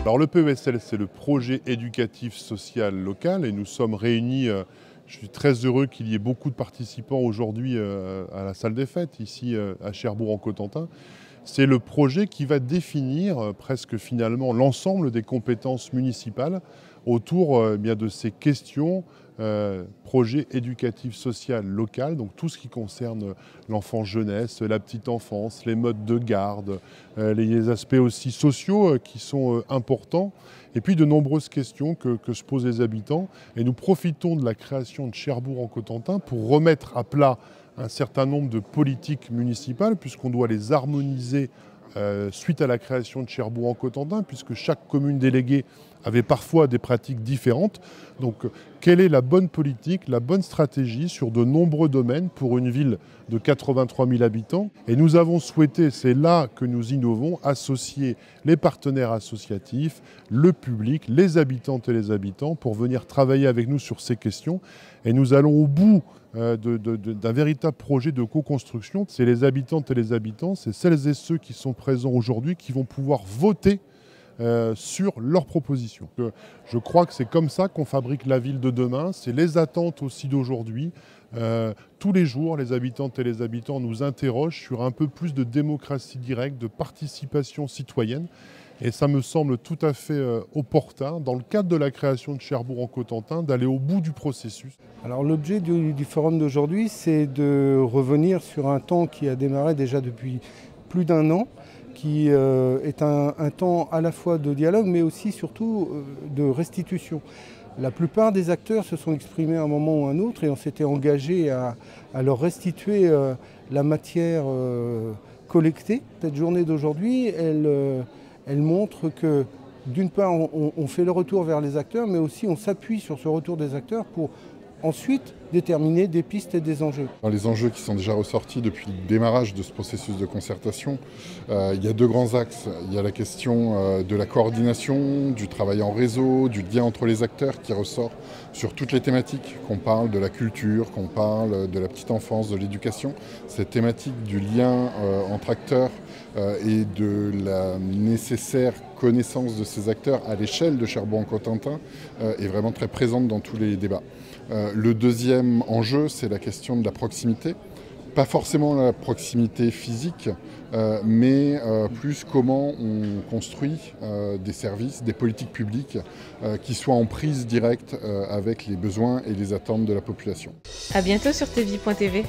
Alors le PESL, c'est le projet éducatif social local et nous sommes réunis, je suis très heureux qu'il y ait beaucoup de participants aujourd'hui à la salle des fêtes, ici à Cherbourg-en-Cotentin. C'est le projet qui va définir presque finalement l'ensemble des compétences municipales autour bien de ces questions, projet éducatif social local, donc tout ce qui concerne l'enfance jeunesse, la petite enfance, les modes de garde, les aspects aussi sociaux qui sont importants, et puis de nombreuses questions que se posent les habitants. Et nous profitons de la création de Cherbourg-en-Cotentin pour remettre à plat un certain nombre de politiques municipales, puisqu'on doit les harmoniser suite à la création de Cherbourg-en-Cotentin, puisque chaque commune déléguée avait parfois des pratiques différentes. Donc, quelle est la bonne politique, la bonne stratégie sur de nombreux domaines pour une ville de 83 000 habitants? Et nous avons souhaité, c'est là que nous innovons, associer les partenaires associatifs, le public, les habitantes et les habitants pour venir travailler avec nous sur ces questions. Et nous allons au bout d'un véritable projet de co-construction. C'est les habitantes et les habitants, c'est celles et ceux qui sont présents aujourd'hui qui vont pouvoir voter sur leurs propositions. Je crois que c'est comme ça qu'on fabrique la ville de demain, c'est les attentes aussi d'aujourd'hui. Tous les jours, les habitantes et les habitants nous interrogent sur un peu plus de démocratie directe, de participation citoyenne. Et ça me semble tout à fait opportun, dans le cadre de la création de Cherbourg-en-Cotentin, d'aller au bout du processus. Alors l'objet du forum d'aujourd'hui, c'est de revenir sur un temps qui a démarré déjà depuis plus d'un an, qui est un temps à la fois de dialogue, mais aussi surtout de restitution. La plupart des acteurs se sont exprimés à un moment ou à un autre et on s'était engagé à leur restituer la matière collectée. Cette journée d'aujourd'hui, elle montre que d'une part, on fait le retour vers les acteurs, mais aussi on s'appuie sur ce retour des acteurs pour ensuite déterminer des pistes et des enjeux. Dans les enjeux qui sont déjà ressortis depuis le démarrage de ce processus de concertation, il y a deux grands axes. Il y a la question de la coordination, du travail en réseau, du lien entre les acteurs qui ressort sur toutes les thématiques, qu'on parle de la culture, qu'on parle de la petite enfance, de l'éducation. Cette thématique du lien entre acteurs et de la nécessaire connaissance de ces acteurs à l'échelle de Cherbourg-en-Cotentin est vraiment très présente dans tous les débats. Le deuxième enjeu, c'est la question de la proximité. Pas forcément la proximité physique, mais plus comment on construit des services, des politiques publiques qui soient en prise directe avec les besoins et les attentes de la population. À bientôt sur tvie.tv.